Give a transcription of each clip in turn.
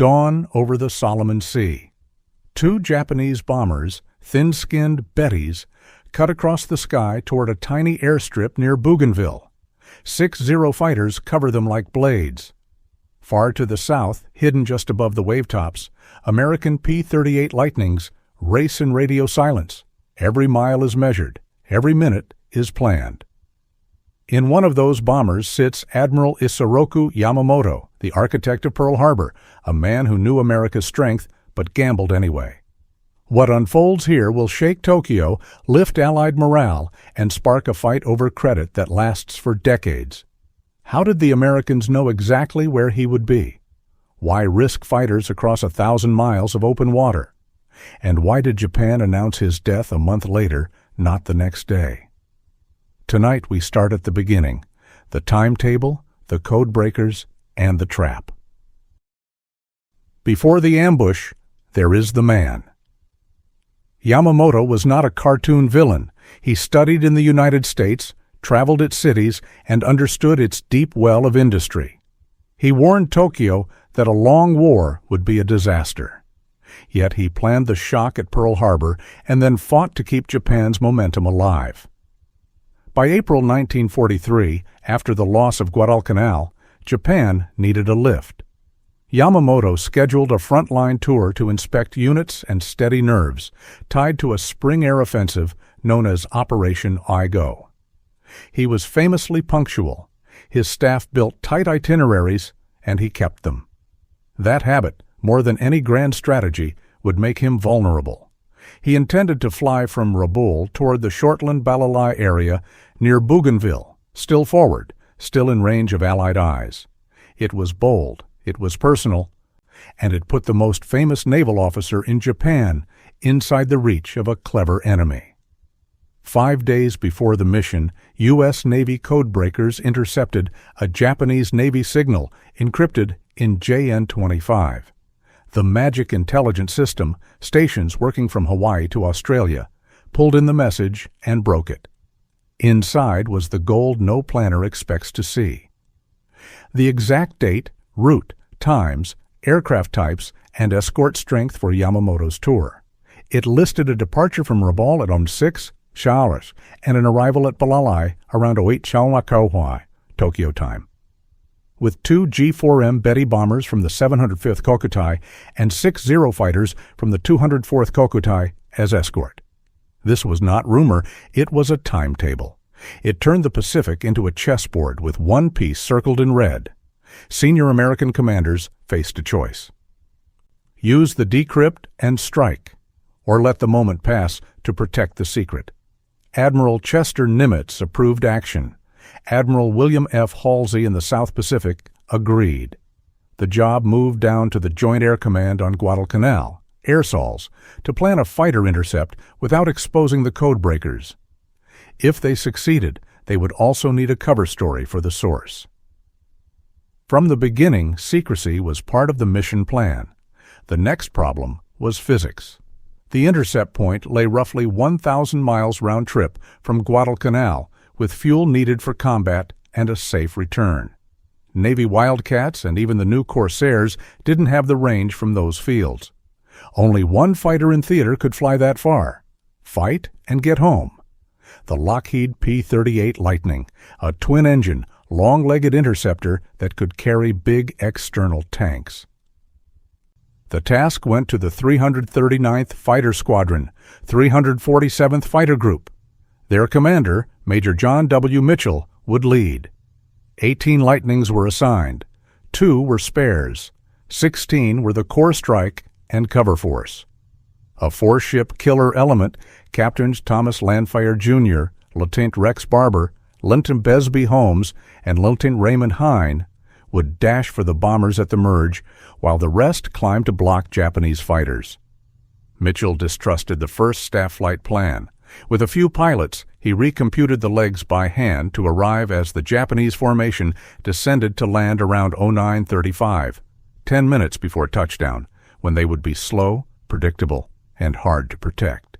Dawn over the Solomon Sea. Two Japanese bombers, thin-skinned Bettys, cut across the sky toward a tiny airstrip near Bougainville. 6 Zero fighters cover them like blades. Far to the south, hidden just above the wavetops, American P-38 Lightnings race in radio silence. Every mile is measured. Every minute is planned. In one of those bombers sits Admiral Isoroku Yamamoto, the architect of Pearl Harbor, a man who knew America's strength but gambled anyway. What unfolds here will shake Tokyo, lift Allied morale, and spark a fight over credit that lasts for decades. How did the Americans know exactly where he would be? Why risk fighters across 1,000 miles of open water? And why did Japan announce his death a month later, not the next day? Tonight we start at the beginning, the timetable, the codebreakers, and the trap. Before the ambush, there is the man. Yamamoto was not a cartoon villain. He studied in the United States, traveled its cities, and understood its deep well of industry. He warned Tokyo that a long war would be a disaster. Yet he planned the shock at Pearl Harbor and then fought to keep Japan's momentum alive. By April 1943, after the loss of Guadalcanal, Japan needed a lift. Yamamoto scheduled a frontline tour to inspect units and steady nerves, tied to a spring air offensive known as Operation I-Go. He was famously punctual. His staff built tight itineraries, and he kept them. That habit, more than any grand strategy, would make him vulnerable. He intended to fly from Rabaul toward the Shortland-Balalai area near Bougainville, still forward, still in range of Allied eyes. It was bold, it was personal, and it put the most famous naval officer in Japan inside the reach of a clever enemy. 5 days before the mission, U.S. Navy codebreakers intercepted a Japanese Navy signal encrypted in JN-25. The magic intelligence system, stations working from Hawaii to Australia, pulled in the message and broke it. Inside was the gold no planner expects to see. The exact date, route, times, aircraft types, and escort strength for Yamamoto's tour. It listed a departure from Rabaul at 6 hours and an arrival at Balalai around 08 Hawaii, Tokyo time. With 2 G4M Betty bombers from the 705th Kokutai and 6 Zero fighters from the 204th Kokutai as escort. This was not rumor, it was a timetable. It turned the Pacific into a chessboard with one piece circled in red. Senior American commanders faced a choice. Use the decrypt and strike, or let the moment pass to protect the secret. Admiral Chester Nimitz approved action. Admiral William F. Halsey in the South Pacific agreed. The job moved down to the Joint Air Command on Guadalcanal, airsols, to plan a fighter intercept without exposing the codebreakers. If they succeeded, they would also need a cover story for the source. From the beginning, secrecy was part of the mission plan. The next problem was physics. The intercept point lay roughly 1,000 miles round trip from Guadalcanal, with fuel needed for combat and a safe return. Navy Wildcats and even the new Corsairs didn't have the range from those fields. Only one fighter in theater could fly that far. Fight and get home. The Lockheed P-38 Lightning, a twin-engine, long-legged interceptor that could carry big external tanks. The task went to the 339th Fighter Squadron, 347th Fighter Group. Their commander, Major John W. Mitchell, would lead. 18 Lightnings were assigned. 2 were spares. 16 were the Core Strike and Cover Force. A 4-ship killer element, Captains Thomas Lanphier, Jr., Lieutenant Rex Barber, Linton Besby Holmes, and Lieutenant Raymond Hine, would dash for the bombers at the merge, while the rest climbed to block Japanese fighters. Mitchell distrusted the first staff flight plan. With a few pilots, he recomputed the legs by hand to arrive as the Japanese formation descended to land around 09:35, 10 minutes before touchdown, when they would be slow, predictable, and hard to protect.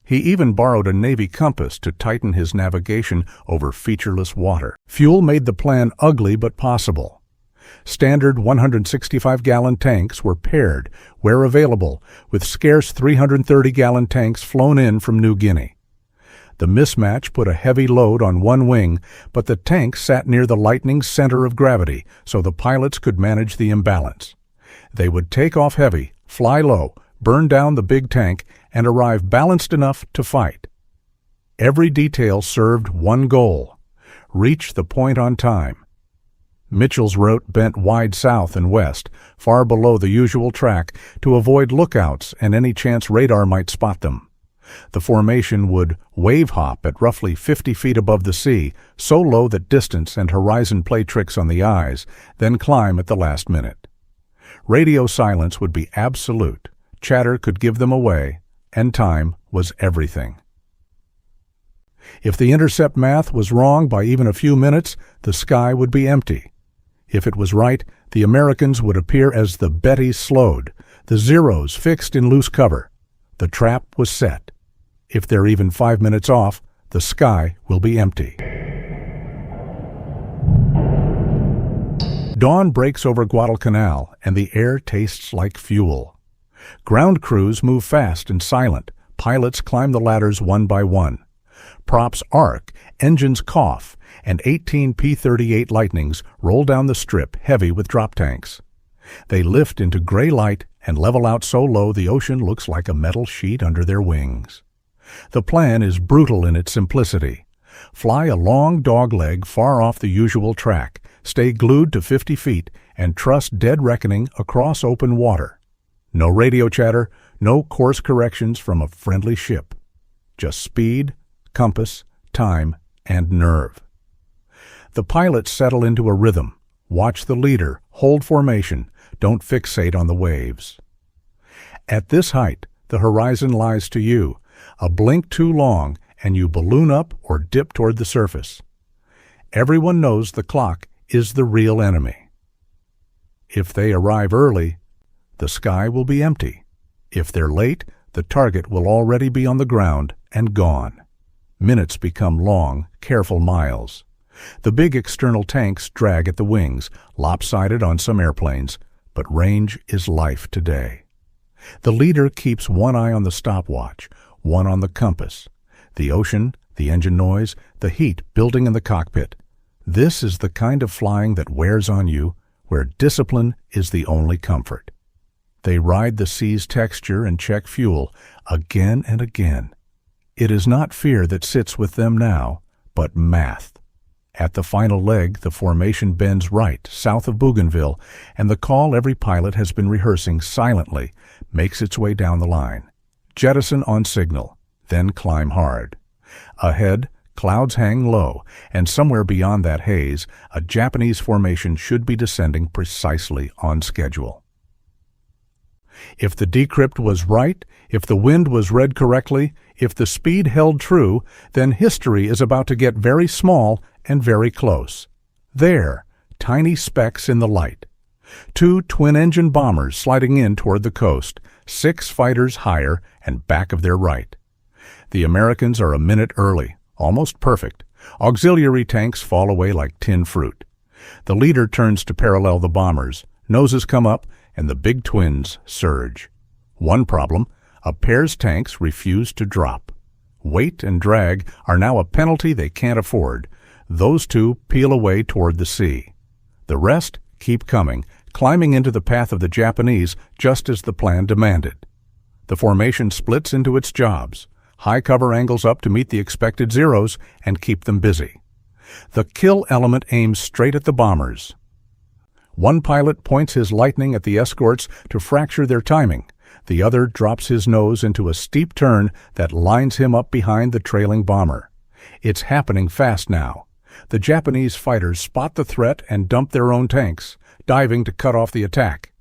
He even borrowed a Navy compass to tighten his navigation over featureless water. Fuel made the plan ugly but possible. Standard 165-gallon tanks were paired, where available, with scarce 330-gallon tanks flown in from New Guinea. The mismatch put a heavy load on one wing, but the tank sat near the Lightning's center of gravity, so the pilots could manage the imbalance. They would take off heavy, fly low, burn down the big tank, and arrive balanced enough to fight. Every detail served one goal: reach the point on time. Mitchell's route bent wide south and west, far below the usual track, to avoid lookouts and any chance radar might spot them. The formation would wave hop at roughly 50 feet above the sea, so low that distance and horizon play tricks on the eyes, then climb at the last minute. Radio silence would be absolute, chatter could give them away, and time was everything. If the intercept math was wrong by even a few minutes, the sky would be empty. If it was right, the Americans would appear as the Bettys slowed, the Zeros fixed in loose cover. The trap was set. If they're even 5 minutes off, the sky will be empty. Dawn breaks over Guadalcanal, and the air tastes like fuel. Ground crews move fast and silent. Pilots climb the ladders one by one. Props arc, engines cough, and 18 P-38 Lightnings roll down the strip heavy with drop tanks. They lift into gray light and level out so low the ocean looks like a metal sheet under their wings. The plan is brutal in its simplicity. Fly a long dogleg far off the usual track, stay glued to 50 feet, and trust dead reckoning across open water. No radio chatter, no course corrections from a friendly ship. Just speed, compass, time, and nerve. The pilots settle into a rhythm. Watch the leader, hold formation, don't fixate on the waves. At this height, the horizon lies to you. A blink too long, and you balloon up or dip toward the surface. Everyone knows the clock is the real enemy. If they arrive early, the sky will be empty. If they're late, the target will already be on the ground and gone. Minutes become long, careful miles. The big external tanks drag at the wings, lopsided on some airplanes, but range is life today. The leader keeps one eye on the stopwatch, one on the compass. The ocean, the engine noise, the heat building in the cockpit. This is the kind of flying that wears on you, where discipline is the only comfort. They ride the sea's texture and check fuel again and again. It is not fear that sits with them now, but math. At the final leg, the formation bends right, south of Bougainville, and the call every pilot has been rehearsing silently makes its way down the line. Jettison on signal, then climb hard. Ahead, clouds hang low, and somewhere beyond that haze, a Japanese formation should be descending precisely on schedule. If the decrypt was right, if the wind was read correctly, if the speed held true, then history is about to get very small and very close. There, tiny specks in the light. 2 twin-engine bombers sliding in toward the coast, 6 fighters higher and back of their right. The Americans are a minute early, almost perfect. Auxiliary tanks fall away like tin fruit. The leader turns to parallel the bombers. Noses come up, and the big twins surge. One problem: a pair's tanks refuse to drop. Weight and drag are now a penalty they can't afford. Those 2 peel away toward the sea. The rest keep coming, climbing into the path of the Japanese just as the plan demanded. The formation splits into its jobs. High cover angles up to meet the expected Zeros and keep them busy. The kill element aims straight at the bombers. One pilot points his Lightning at the escorts to fracture their timing. The other drops his nose into a steep turn that lines him up behind the trailing bomber. It's happening fast now. The Japanese fighters spot the threat and dump their own tanks, diving to cut off the attack.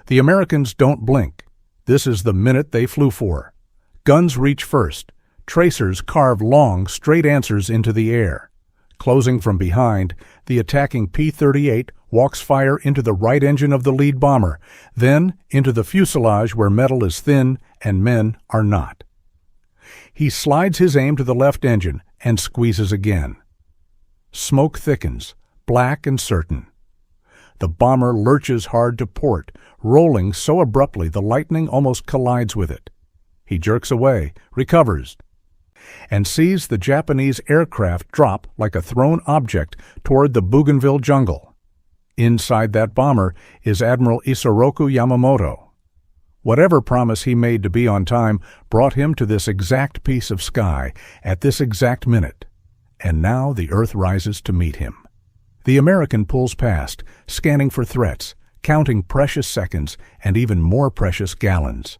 The Americans don't blink. This is the minute they flew for. Guns reach first. Tracers carve long, straight answers into the air. Closing from behind, the attacking P-38 walks fire into the right engine of the lead bomber, then into the fuselage where metal is thin and men are not. He slides his aim to the left engine and squeezes again. Smoke thickens, black and certain. The bomber lurches hard to port, rolling so abruptly the lightning almost collides with it. He jerks away, recovers, and sees the Japanese aircraft drop like a thrown object toward the Bougainville jungle. Inside that bomber is Admiral Isoroku Yamamoto. Whatever promise he made to be on time brought him to this exact piece of sky at this exact minute, and now the Earth rises to meet him. The American pulls past, scanning for threats, counting precious seconds and even more precious gallons.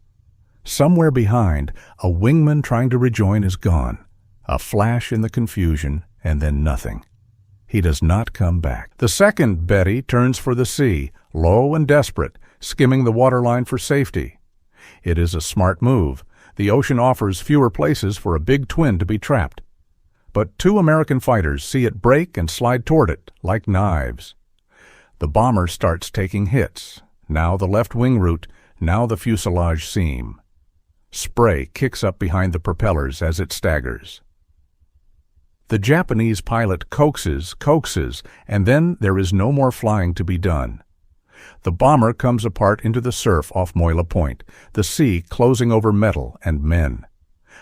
Somewhere behind, a wingman trying to rejoin is gone. A flash in the confusion, and then nothing. He does not come back. The second Betty turns for the sea, low and desperate, skimming the waterline for safety. It is a smart move. The ocean offers fewer places for a big twin to be trapped. But two American fighters see it break and slide toward it, like knives. The bomber starts taking hits. Now the left wing root, now the fuselage seam. Spray kicks up behind the propellers as it staggers. The Japanese pilot coaxes, and then there is no more flying to be done. The bomber comes apart into the surf off Moila Point, the sea closing over metal and men.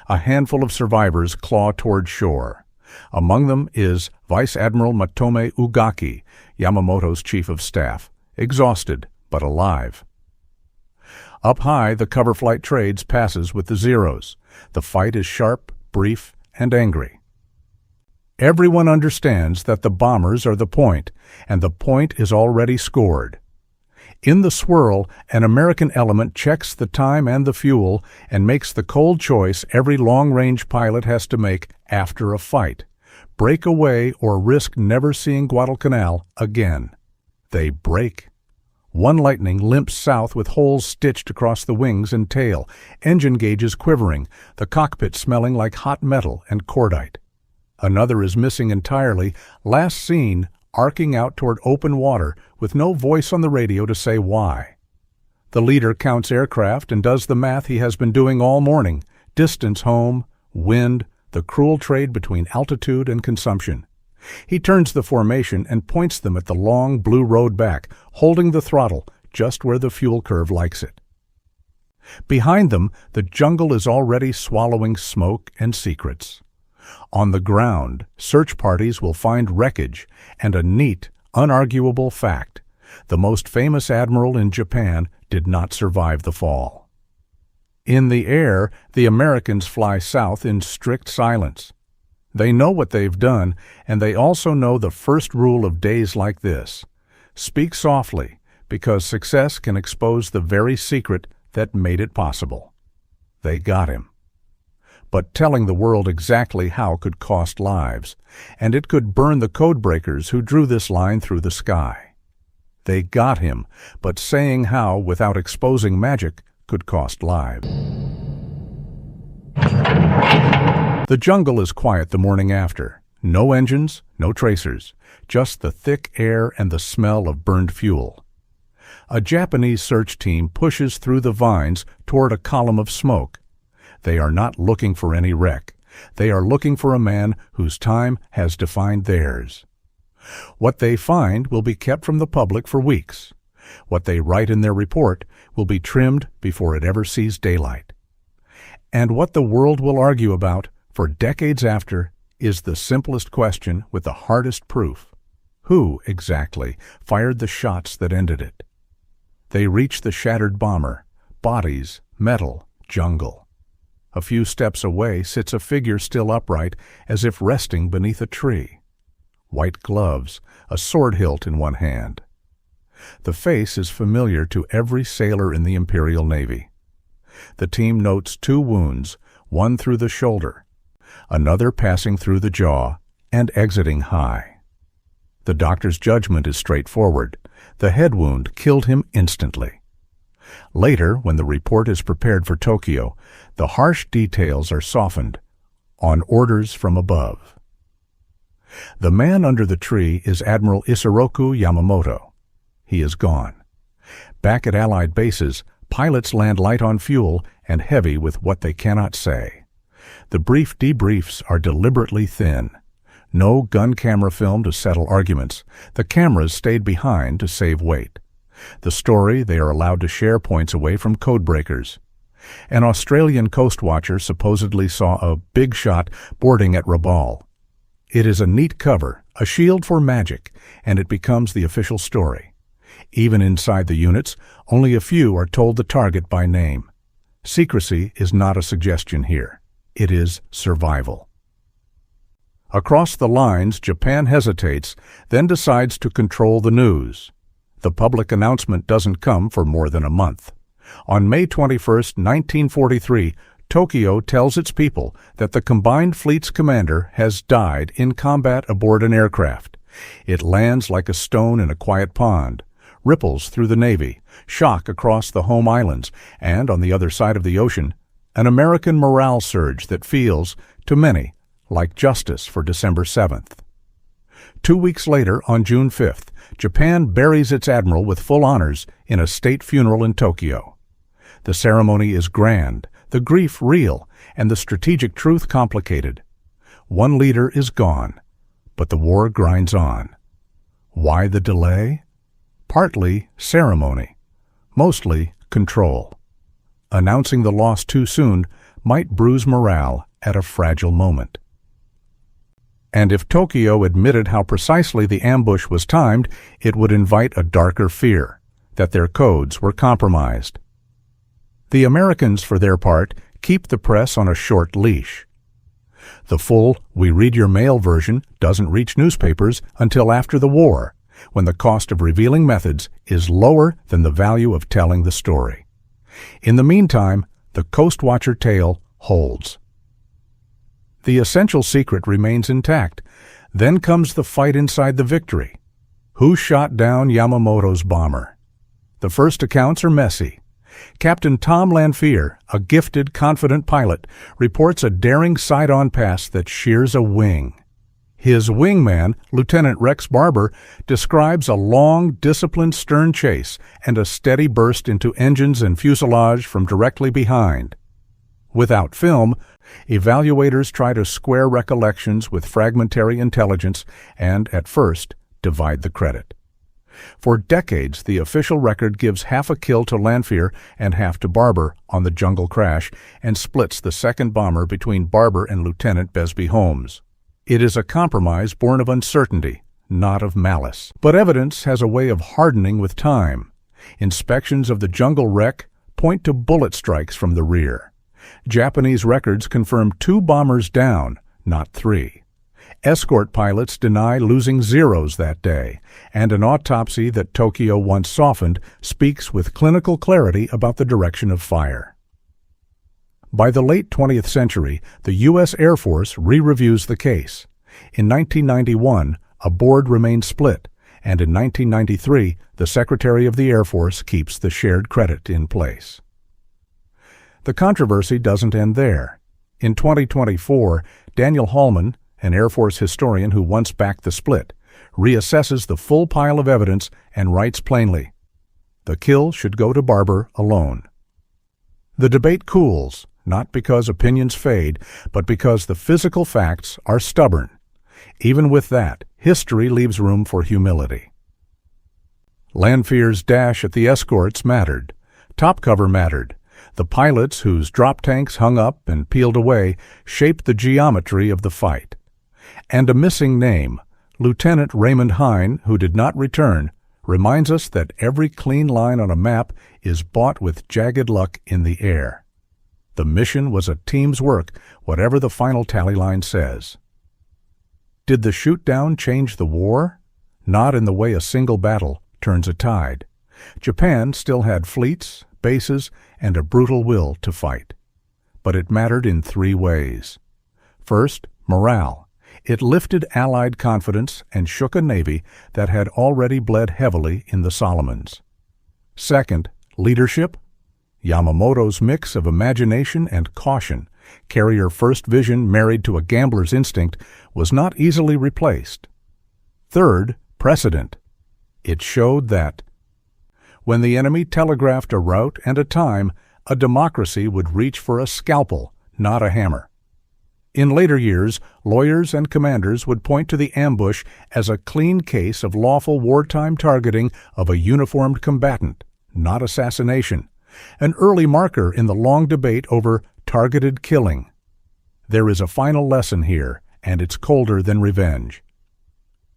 A handful of survivors claw toward shore. Among them is Vice Admiral Matome Ugaki, Yamamoto's chief of staff, exhausted but alive. Up high, the cover flight trades passes with the Zeros. The fight is sharp, brief, and angry. Everyone understands that the bombers are the point, and the point is already scored. In the swirl, an American element checks the time and the fuel and makes the cold choice every long-range pilot has to make after a fight: break away or risk never seeing Guadalcanal again. They break. One Lightning limps south with holes stitched across the wings and tail, engine gauges quivering, the cockpit smelling like hot metal and cordite. Another is missing entirely, last seen arcing out toward open water with no voice on the radio to say why. The leader counts aircraft and does the math he has been doing all morning: distance home, wind, the cruel trade between altitude and consumption. He turns the formation and points them at the long blue road back, holding the throttle just where the fuel curve likes it. Behind them, the jungle is already swallowing smoke and secrets. On the ground, search parties will find wreckage and a neat, unarguable fact: the most famous admiral in Japan did not survive the fall. In the air, the Americans fly south in strict silence. They know what they've done, and they also know the first rule of days like this: speak softly, because success can expose the very secret that made it possible. They got him. But telling the world exactly how could cost lives, and it could burn the codebreakers who drew this line through the sky. They got him, but saying how without exposing magic could cost lives. The jungle is quiet the morning after. No engines, no tracers, just the thick air and the smell of burned fuel. A Japanese search team pushes through the vines toward a column of smoke. They are not looking for any wreck. They are looking for a man whose time has defined theirs. What they find will be kept from the public for weeks. What they write in their report will be trimmed before it ever sees daylight. And what the world will argue about for decades after is the simplest question with the hardest proof: who, exactly, fired the shots that ended it? They reach the shattered bomber: bodies, metal, jungle. A few steps away sits a figure still upright, as if resting beneath a tree. White gloves, a sword hilt in one hand. The face is familiar to every sailor in the Imperial Navy. The team notes 2 wounds, one through the shoulder, another passing through the jaw and exiting high. The doctor's judgment is straightforward: the head wound killed him instantly. Later, when the report is prepared for Tokyo, the harsh details are softened on orders from above. The man under the tree is Admiral Isoroku Yamamoto. He is gone. Back at Allied bases, pilots land light on fuel and heavy with what they cannot say. The brief debriefs are deliberately thin. No gun camera film to settle arguments. The cameras stayed behind to save weight. The story, they are allowed to share points away from codebreakers. An Australian coast watcher supposedly saw a big shot boarding at Rabaul. It is a neat cover, a shield for magic, and it becomes the official story. Even inside the units, only a few are told the target by name. Secrecy is not a suggestion here. It is survival. Across the lines, Japan hesitates, then decides to control the news. The public announcement doesn't come for more than a month. On May 21, 1943, Tokyo tells its people that the combined fleet's commander has died in combat aboard an aircraft. It lands like a stone in a quiet pond, ripples through the Navy, shock across the home islands, and on the other side of the ocean, an American morale surge that feels, to many, like justice for December 7th. 2 weeks later, on June 5th, Japan buries its admiral with full honors in a state funeral in Tokyo. The ceremony is grand, the grief real, and the strategic truth complicated. One leader is gone, but the war grinds on. Why the delay? Partly ceremony, mostly control. Announcing the loss too soon might bruise morale at a fragile moment. And if Tokyo admitted how precisely the ambush was timed, it would invite a darker fear, that their codes were compromised. The Americans, for their part, keep the press on a short leash. The full "we read your mail" version doesn't reach newspapers until after the war, when the cost of revealing methods is lower than the value of telling the story. In the meantime, the Coast Watcher tale holds. The essential secret remains intact. Then comes the fight inside the victory. Who shot down Yamamoto's bomber? The first accounts are messy. Captain Tom Lanphier, a gifted, confident pilot, reports a daring side-on pass that shears a wing. His wingman, Lieutenant Rex Barber, describes a long, disciplined stern chase and a steady burst into engines and fuselage from directly behind. Without film, evaluators try to square recollections with fragmentary intelligence and, at first, divide the credit. For decades, the official record gives half a kill to Lanphier and half to Barber on the jungle crash and splits the second bomber between Barber and Lieutenant Besby Holmes. It is a compromise born of uncertainty, not of malice. But evidence has a way of hardening with time. Inspections of the jungle wreck point to bullet strikes from the rear. Japanese records confirm 2 bombers down, not 3. Escort pilots deny losing zeros that day, and an autopsy that Tokyo once softened speaks with clinical clarity about the direction of fire. By the late 20th century, the U.S. Air Force re-reviews the case. In 1991, a board remained split, and in 1993, the Secretary of the Air Force keeps the shared credit in place. The controversy doesn't end there. In 2024, Daniel Hallman, an Air Force historian who once backed the split, reassesses the full pile of evidence and writes plainly, "The kill should go to Barber alone." The debate cools, not because opinions fade, but because the physical facts are stubborn. Even with that, history leaves room for humility. Lanphier's dash at the escorts mattered. Top cover mattered. The pilots, whose drop tanks hung up and peeled away, shaped the geometry of the fight. And a missing name, Lieutenant Raymond Hine, who did not return, reminds us that every clean line on a map is bought with jagged luck in the air. The mission was a team's work, whatever the final tally line says. Did the shoot-down change the war? Not in the way a single battle turns a tide. Japan still had fleets, bases, and a brutal will to fight. But it mattered in 3 ways. First, morale. It lifted Allied confidence and shook a navy that had already bled heavily in the Solomons. Second, leadership. Yamamoto's mix of imagination and caution, carrier first vision married to a gambler's instinct, was not easily replaced. Third, precedent. It showed that when the enemy telegraphed a route and a time, a democracy would reach for a scalpel, not a hammer. In later years, lawyers and commanders would point to the ambush as a clean case of lawful wartime targeting of a uniformed combatant, not assassination, an early marker in the long debate over targeted killing. There is a final lesson here, and it's colder than revenge.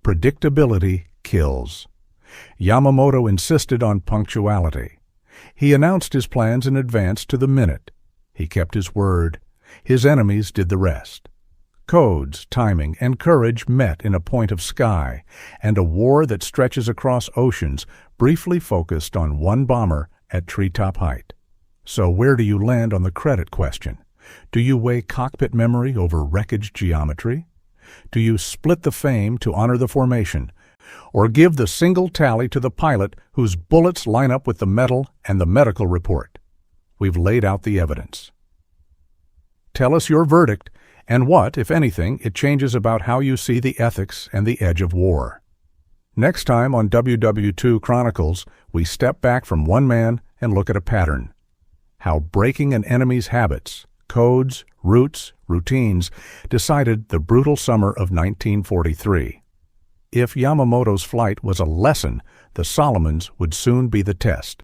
Predictability kills. Yamamoto insisted on punctuality. He announced his plans in advance to the minute. He kept his word. His enemies did the rest. Codes, timing, and courage met in a point of sky, and a war that stretches across oceans briefly focused on one bomber at treetop height. So where do you land on the credit question? Do you weigh cockpit memory over wreckage geometry? Do you split the fame to honor the formation, or give the single tally to the pilot whose bullets line up with the medal and the medical report? We've laid out the evidence. Tell us your verdict and what, if anything, it changes about how you see the ethics and the edge of war. Next time on WW2 Chronicles, we step back from one man and look at a pattern. How breaking an enemy's habits, codes, routes, routines decided the brutal summer of 1943. If Yamamoto's flight was a lesson, the Solomons would soon be the test.